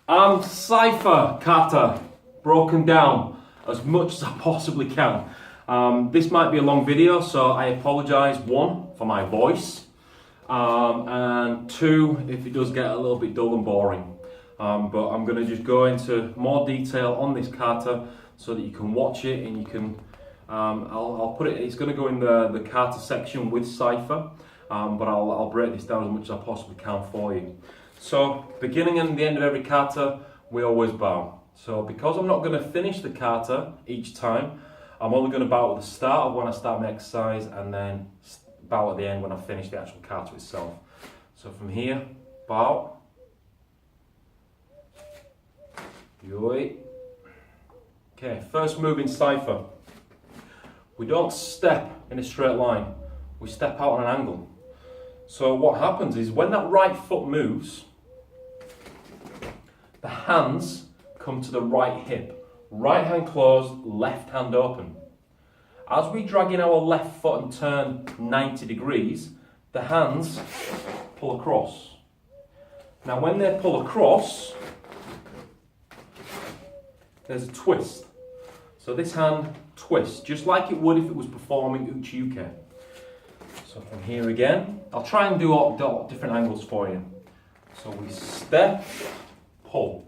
I'm Saifa kata, broken down as much as I possibly can. This might be a long video, so I apologise, one, for my voice, and two, if it does get a little bit dull and boring. But I'm going to just go into more detail on this kata so that you can watch it and you can, I'll put it, it's going to go in the kata section with Saifa, but I'll break this down as much as I possibly can for you. So, beginning and the end of every kata, we always bow. So, because I'm not going to finish the kata each time, I'm only going to bow at the start of when I start my exercise and then bow at the end when I finish the actual kata itself. So, from here, bow. Yoi. Okay, first move in Saifa. We don't step in a straight line, we step out on an angle. So what happens is when that right foot moves, the hands come to the right hip. Right hand closed, left hand open. As we drag in our left foot and turn 90 degrees, the hands pull across. Now when they pull across, there's a twist. So this hand twists, just like it would if it was performing uchi-uke. So from here again, I'll try and do all different angles for you. So we step, pull.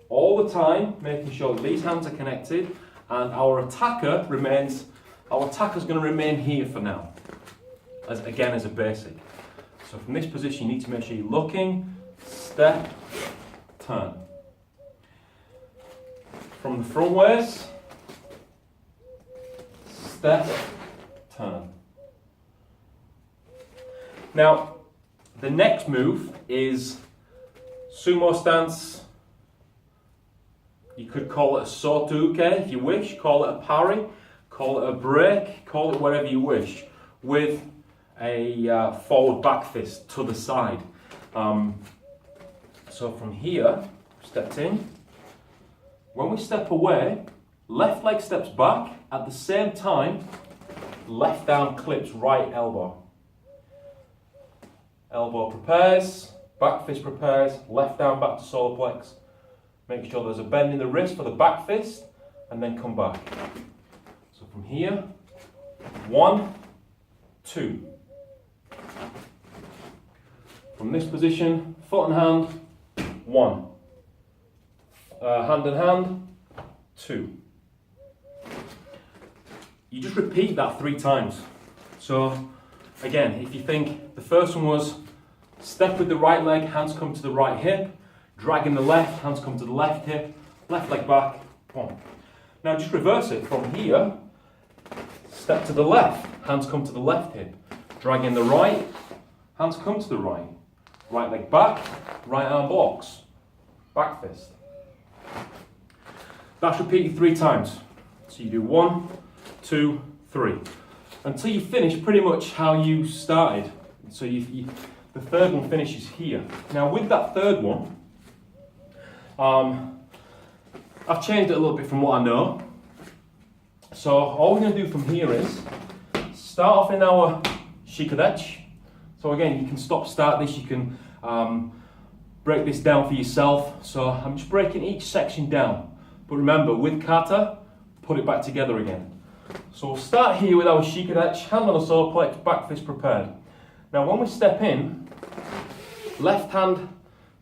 All the time, making sure that these hands are connected and our attacker's going to remain here for now. As a basic. So from this position, you need to make sure you're looking, step, turn. From the front ways, step, turn. Now, the next move is sumo stance. You could call it a soto-uke if you wish, call it a parry, call it a break, call it whatever you wish, with a forward back fist to the side. So from here, stepped in. When we step away, left leg steps back, at the same time, left arm clips right elbow. Elbow prepares, back fist prepares, left arm back to solar plex. Make sure there's a bend in the wrist for the back fist, and then come back. So from here, 1, 2. From this position, foot and hand, 1. Hand and hand, 2. You just repeat that 3 times. So again, if you think the first one was step with the right leg, hands come to the right hip, dragging the left, hands come to the left hip, left leg back, boom. Now just reverse it. From here, step to the left, hands come to the left hip, dragging the right, hands come to the right, right leg back, right arm blocks, back fist. That's repeated 3 times. So you do 1, 2, 3. Until you finish pretty much how you started. So the third one finishes here. Now with that third one, I've changed it a little bit from what I know. So all we're going to do from here is start off in our shikadechi. So again, you can start this, you can break this down for yourself. So I'm just breaking each section down. But remember, with kata, put it back together again. So we'll start here with our shikadechi, hand on the solar plex, back fist prepared. Now when we step in, left hand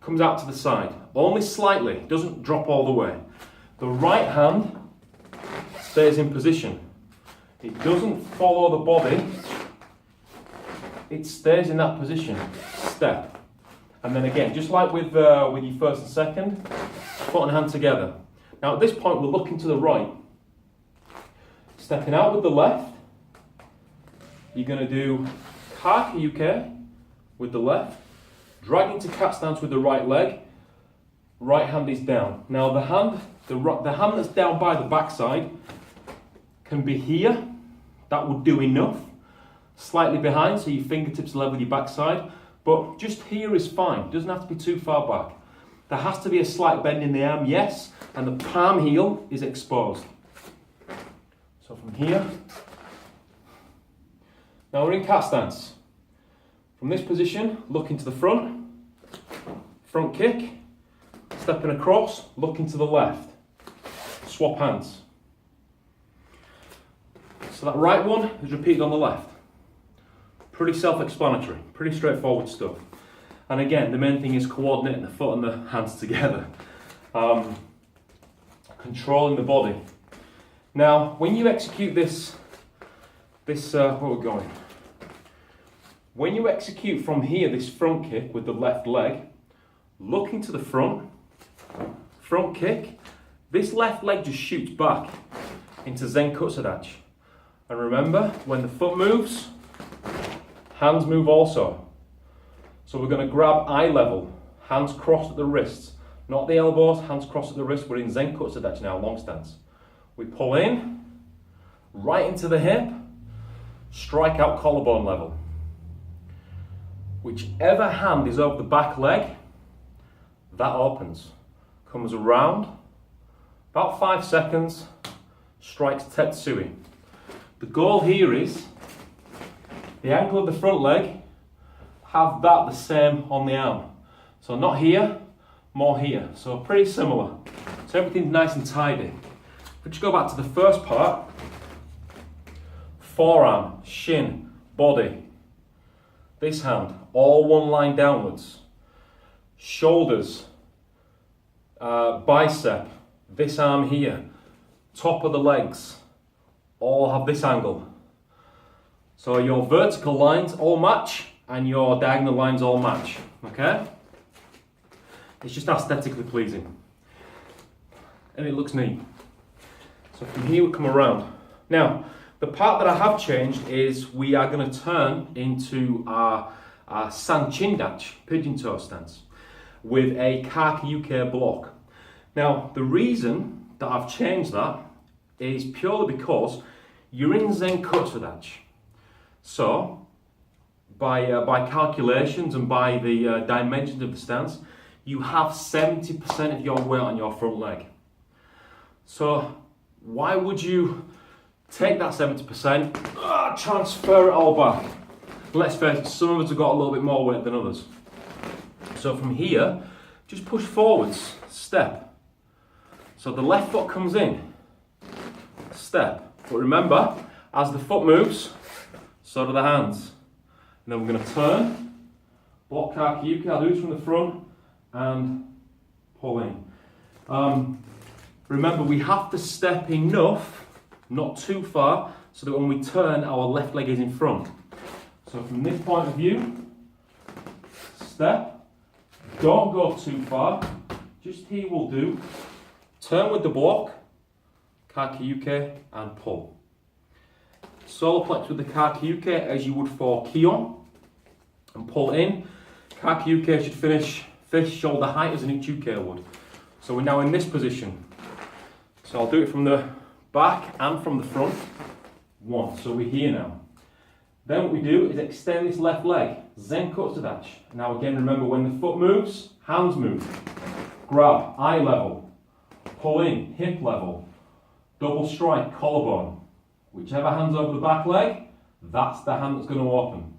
comes out to the side, only slightly, doesn't drop all the way. The right hand stays in position. It doesn't follow the body, it stays in that position, step. And then again, just like with your first and second, foot and hand together. Now at this point we're looking to the right. Stepping out with the left, you're going to do kake-uke with the left, dragging to cat stance with the right leg, right hand is down. Now the hand that's down by the backside can be here, that would do enough. Slightly behind so your fingertips level with your backside, but just here is fine, doesn't have to be too far back. There has to be a slight bend in the arm, yes, and the palm heel is exposed. So from here, now we're in cat stance. From this position, look into the front kick, stepping across, looking to the left. Swap hands. So that right one is repeated on the left. Pretty self-explanatory, pretty straightforward stuff. And again, the main thing is coordinating the foot and the hands together. Controlling the body. Now, when you execute where we're going. When you execute from here, this front kick with the left leg, looking to the front kick, this left leg just shoots back into Zen Kutsudachi. And remember, when the foot moves, hands move also. So we're going to grab eye level, hands crossed at the wrists, not the elbows, hands crossed at the wrists. We're in Zen Kutsudachi now, long stance. We pull in, right into the hip, strike out collarbone level. Whichever hand is over the back leg, that opens. Comes around, about 5 seconds, strikes Tetsui. The goal here is the ankle of the front leg, have that the same on the arm. So not here, more here. So pretty similar. So everything's nice and tidy. If we just go back to the first part, forearm, shin, body. This hand, all one line downwards. Shoulders, bicep, this arm here, top of the legs, all have this angle. So your vertical lines all match and your diagonal lines all match, okay? It's just aesthetically pleasing. And it looks neat. So from here we come around. Now, the part that I have changed is we are going to turn into our Sanchindachi, pigeon toe stance, with a Kakiyuke block. Now, the reason that I've changed that is purely because you're in Zen Kutsudachi. So, by calculations and by the dimensions of the stance, you have 70% of your weight on your front leg. So, why would you take that 70%, transfer it all back? Let's face it, some of us have got a little bit more weight than others. So from here, just push forwards, step. So the left foot comes in, step. But remember, as the foot moves, so do the hands. And then we're going to turn, block Kakiyuke, I'll do this from the front, and pull in. Remember, we have to step enough, not too far, so that when we turn, our left leg is in front. So from this point of view, step, don't go too far, just here will do. Turn with the block, Kakiyuke, and pull. Solar plex with the Kakiyuke as you would for Kion, and pull in. Kakiyuke should finish fist shoulder height as an Ichuke would. So we're now in this position. So I'll do it from the back and from the front. One, so we're here now. Then what we do is extend this left leg, Zen Kutsudachi. Now again, remember when the foot moves, hands move. Grab, eye level, pull in, hip level, double strike, collarbone. Whichever hand's over the back leg, that's the hand that's going to open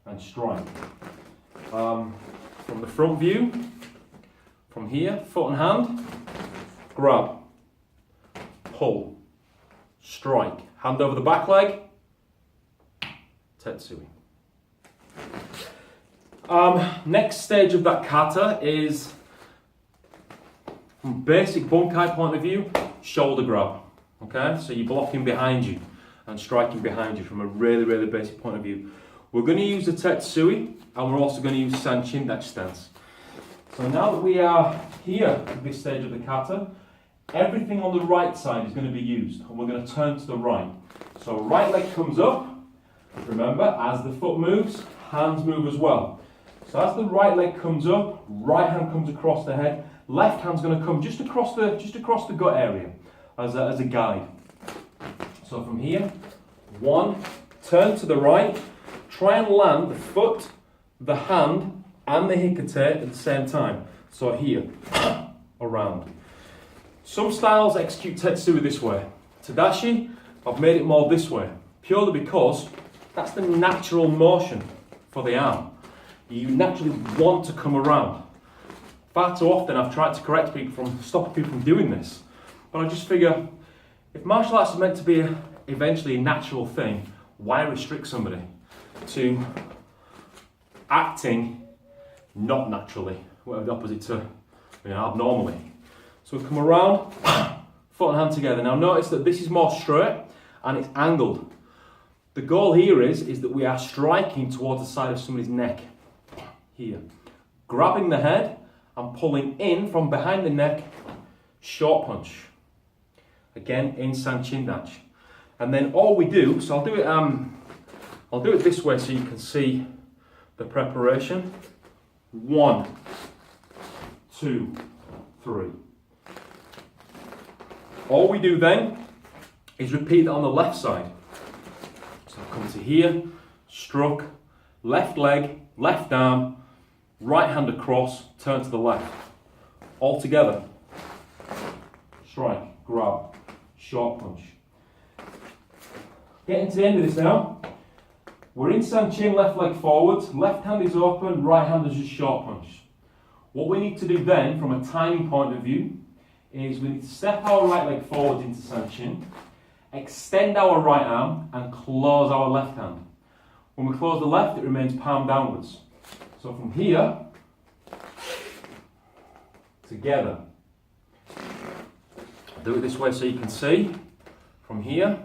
and strike. From the front view, from here, foot and hand, grab, pull, strike, hand over the back leg, Tetsui. Next stage of that kata is, from basic bunkai point of view, shoulder grab. Okay, so you're blocking behind you and striking behind you from a really, really basic point of view. We're going to use the Tetsui and we're also going to use Sanchindachi stance. So now that we are here at this stage of the kata, everything on the right side is going to be used and we're going to turn to the right. So right leg comes up. Remember, as the foot moves, hands move as well. So as the right leg comes up, right hand comes across the head, left hand's going to come just across the gut area as a guide. So from here, one, turn to the right, try and land the foot, the hand, and the hikate at the same time. So here, around. Some styles execute Tetsui this way. Tadashi, I've made it more this way, purely because that's the natural motion for the arm. You naturally want to come around. far too often I've tried to correct people from stopping people from doing this. But I just figure, if martial arts is meant to be eventually a natural thing, why restrict somebody to acting not naturally, whatever the opposite to abnormally. So we come around, foot and hand together. Now notice that this is more straight and it's angled. The goal here is that we are striking towards the side of somebody's neck, here. Grabbing the head and pulling in from behind the neck, short punch. Again, in San Chindach. And then all we do, so I'll do it this way so you can see the preparation. 1, 2, 3. All we do then is repeat that on the left side. So I'll come to here, struck, left leg, left arm, right hand across, turn to the left. All together. Strike, grab, short punch. Getting to the end of this now. We're in San Chin, left leg forwards, left hand is open, right hand is just short punch. What we need to do then, from a timing point of view, is we need to step our right leg forwards into San Chin, extend our right arm, and close our left hand. When we close the left, it remains palm downwards. So from here, together. I'll do it this way so you can see. From here,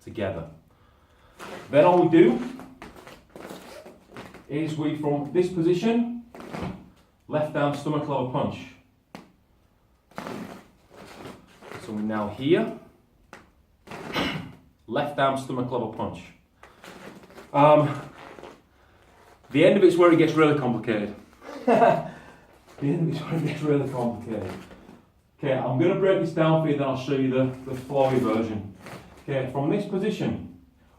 together. Then all we do is we, from this position, left arm stomach level punch. So we're now here, left arm stomach level punch. The end of it's where it gets really complicated. The end of it's where it gets really complicated. Okay, I'm going to break this down for you, then I'll show you the flowy version. Okay, from this position,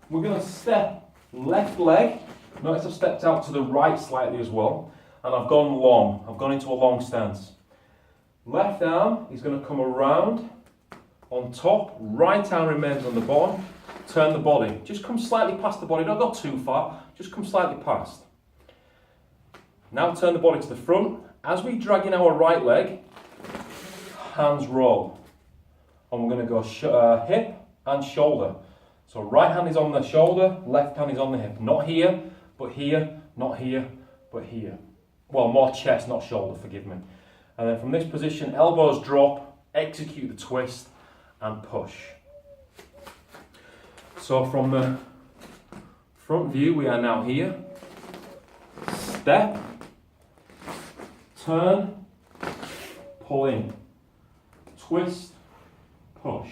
we're going to step left leg. Notice I've stepped out to the right slightly as well, and I've gone long. I've gone into a long stance. Left arm is going to come around on top, right arm remains on the bottom, turn the body. Just come slightly past the body, don't go too far, just come slightly past. Now turn the body to the front. As we drag in our right leg, hands roll. And we're going to go hip and shoulder. So right hand is on the shoulder, left hand is on the hip. Not here, but here, not here, but here. Well, more chest, not shoulder, forgive me. And then from this position, elbows drop, execute the twist, and push. So from the front view, we are now here. Step, turn, pull in, twist, push.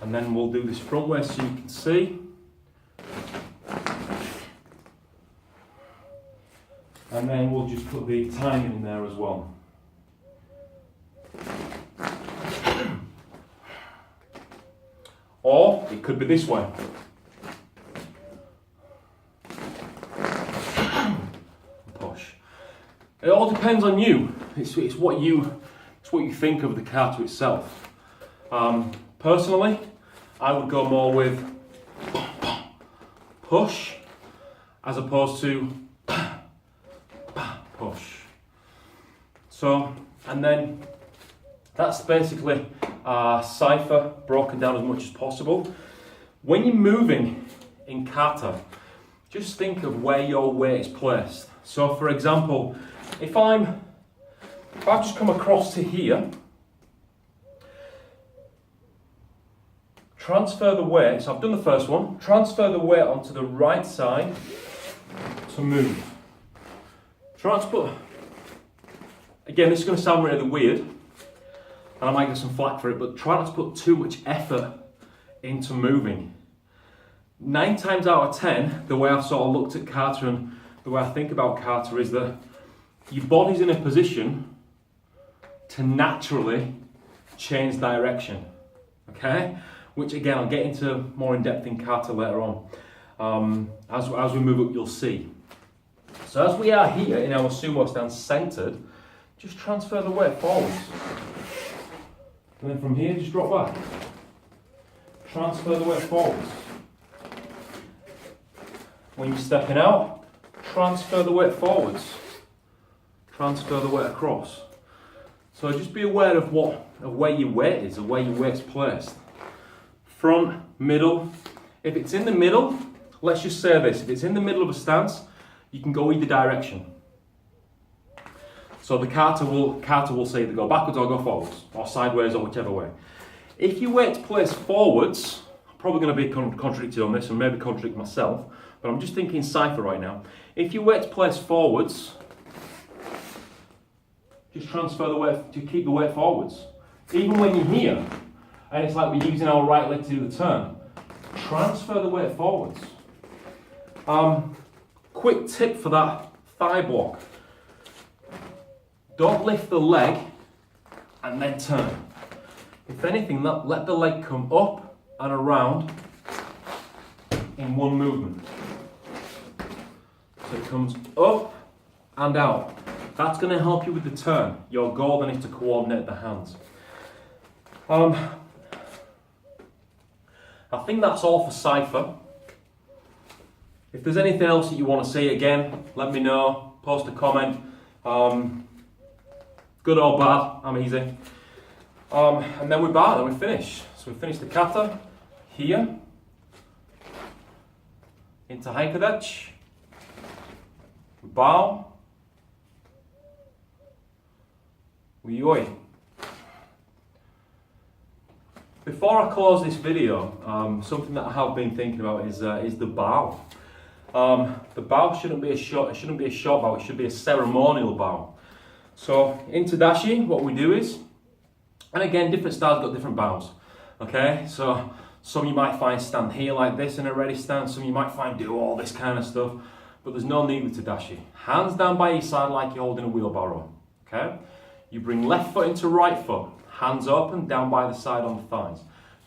And then we'll do this front way so you can see. And then we'll just put the timing in there as well. Or it could be this way. Push. It all depends on you. It's what you think of the kata itself. Personally, I would go more with push as opposed to push. So, and then that's basically Saifa broken down as much as possible. When you're moving in kata, just think of where your weight is placed. So for example, if I've just come across to here, transfer the weight, so I've done the first one, transfer the weight onto the right side to move. Try not to put, again this is going to sound really weird, and I might get some flack for it, but try not to put too much effort into moving. 9 times out of 10, the way I've sort of looked at kata and the way I think about kata is that your body's in a position to naturally change direction, okay? Which again, I'll get into more in depth in kata later on. As we move up, you'll see. So as we are here in our sumo stance centered, just transfer the weight forwards. And then from here, just drop back. transfer the weight forwards. When you're stepping out, transfer the weight forwards. Transfer the weight across. So just be aware of where your weight is, or where your weight's placed. Front, middle. If it's in the middle, let's just say this, if it's in the middle of a stance, you can go either direction. So the kata will say either go backwards or go forwards, or sideways, or whichever way. If your weight's placed forwards, I'm probably going to be contradicted on this and maybe contradict myself, but I'm just thinking Saifa right now. If your weight's placed forwards, just transfer the weight, to keep the weight forwards. Even when you're here, and it's like we're using our right leg to do the turn, transfer the weight forwards. Quick tip for that thigh block. Don't lift the leg and then turn. If anything, let the leg come up and around in one movement. So it comes up and out. That's going to help you with the turn. Your goal then is to coordinate the hands. I think that's all for Saifa. If there's anything else that you want to see, again, let me know. Post a comment. Good or bad, I'm easy. And then we're back, then we finish. So we finish the kata here, into haikadach, we bow, we yoi. Before I close this video, something that I have been thinking about is the bow. The bow shouldn't be a short bow, it should be a ceremonial bow. So into dashi, what we do is, and again, different styles got different bows. Okay, so some you might find stand here like this in a ready stance, some you might find do all this kind of stuff, but there's no need to dashi. Hands down by your side like you're holding a wheelbarrow. Okay, you bring left foot into right foot, hands open, down by the side on the thighs.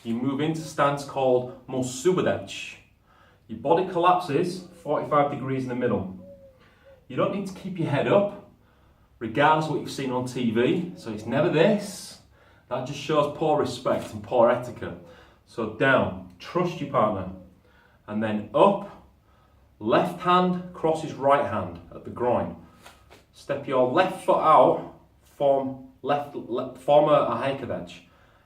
You move into stance called Mosubadech. Your body collapses 45 degrees in the middle. You don't need to keep your head up, regardless of what you've seen on TV. So it's never this. That just shows poor respect and poor etiquette. So down, trust your partner. And then up, left hand crosses right hand at the groin. Step your left foot out, form a haikadach.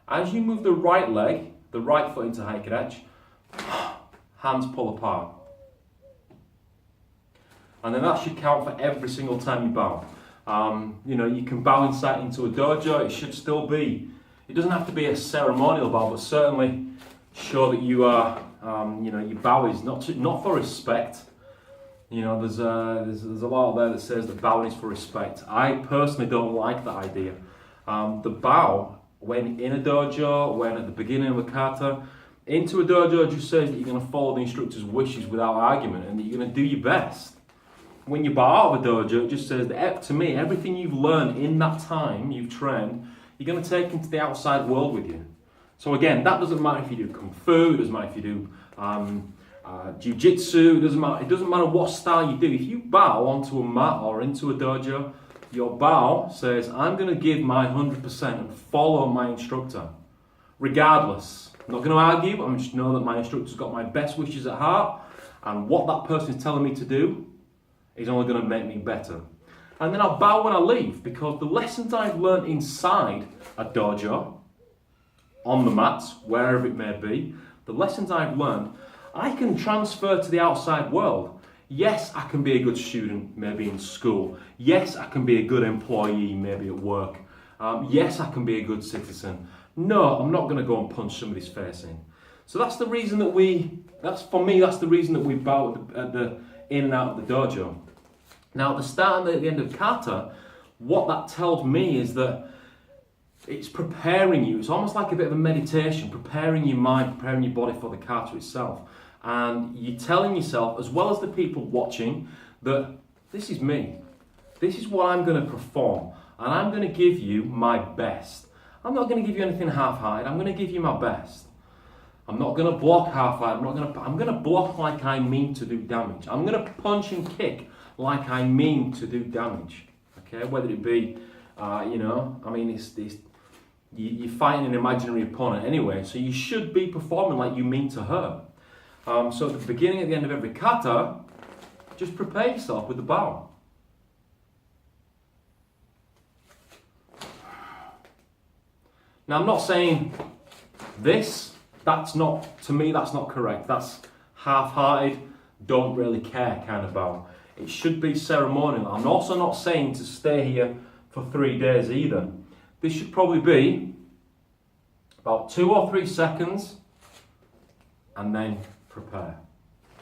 As you move the right leg, the right foot into haikadach, hands pull apart. And then that should count for every single time you bow. You can bow inside into a dojo. It should still be. It doesn't have to be a ceremonial bow, but certainly show that you are. Your bow is not for respect. There's a lot out there that says that bowing is for respect. I personally don't like that idea. The bow, when in a dojo, when at the beginning of a kata, into a dojo just says that you're going to follow the instructor's wishes without argument and that you're going to do your best. When you bow out of a dojo, it just says that, to me, everything you've learned in that time you've trained, you're going to take into the outside world with you. So again, that doesn't matter if you do kung fu, it doesn't matter if you do jiu-jitsu, it doesn't matter what style you do. If you bow onto a mat or into a dojo, your bow says, I'm going to give my 100% and follow my instructor, regardless. I'm not going to argue, I'm just know that my instructor's got my best wishes at heart, and what that person is telling me to do is only going to make me better. And then I'll bow when I leave, because the lessons I've learned inside a dojo, on the mats, wherever it may be, the lessons I've learned, I can transfer to the outside world. Yes, I can be a good student, maybe in school. Yes, I can be a good employee, maybe at work. Yes, I can be a good citizen. No, I'm not going to go and punch somebody's face in. So that's the reason that that's the reason that we bow at the in and out of the dojo. Now, at the start and at the end of kata, what that tells me is that it's preparing you. It's almost like a bit of a meditation, preparing your mind, preparing your body for the kata itself. And you're telling yourself, as well as the people watching, that this is me. This is what I'm going to perform. And I'm going to give you my best. I'm not going to give you anything half-hearted. I'm going to give you my best. I'm not going to block half-hearted. I'm going to block like I mean to do damage. I'm going to punch and kick like I mean to do damage. Okay, whether it be, you're fighting an imaginary opponent anyway, so you should be performing like you mean to her. So at the beginning, at the end of every kata, just prepare yourself with the bow. Now I'm not saying this, to me that's not correct. That's half-hearted, don't really care kind of bow. It should be ceremonial. I'm also not saying to stay here for 3 days either. This should probably be about 2 or 3 seconds and then prepare.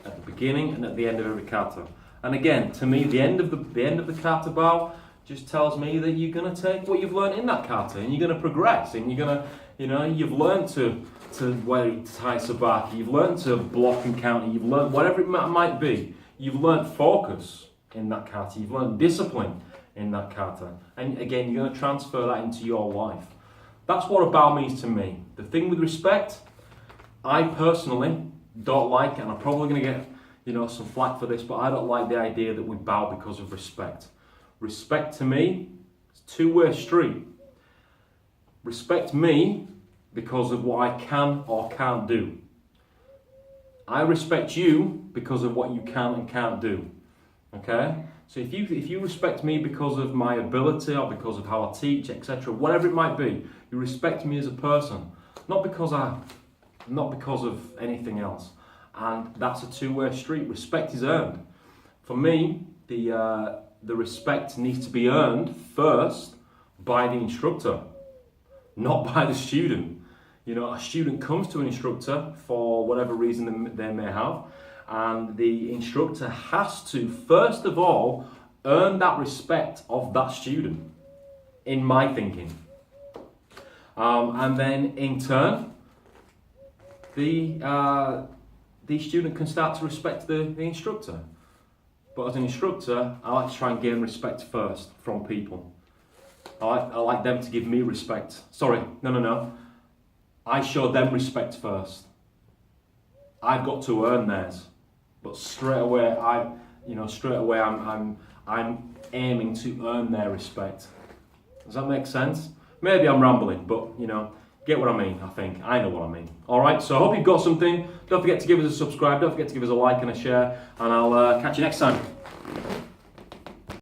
At the beginning and at the end of every kata. And again, to me, the end of the kata bow just tells me that you're going to take what you've learned in that kata and you're going to progress and you're going to, you've learned to wear tai sabaki, you've learned to block and counter, you've learned whatever it might be. You've learned focus in that kata, you've learned discipline in that kata. And again, you're going to transfer that into your life. That's what a bow means to me. The thing with respect, I personally don't like, and I'm probably going to get some flack for this, but I don't like the idea that we bow because of respect. Respect to me is a two-way street. Respect me because of what I can or can't do. I respect you because of what you can and can't do. Okay? So if you respect me because of my ability or because of how I teach, etc., whatever it might be, you respect me as a person, not because of anything else. And that's a two-way street. Respect is earned. For me, the respect needs to be earned first by the instructor, not by the student. A student comes to an instructor for whatever reason they may have, and the instructor has to, first of all, earn that respect of that student, in my thinking. And then, in turn, the student can start to respect the instructor. But as an instructor, I like to try and gain respect first from people. I like them to give me respect. Sorry, no. I show them respect first. I've got to earn theirs. But straight away I'm aiming to earn their respect. Does that make sense? Maybe I'm rambling, but get what I mean, I think. I know what I mean. Alright, so I hope you've got something. Don't forget to give us a subscribe, don't forget to give us a like and a share, and I'll catch you next time.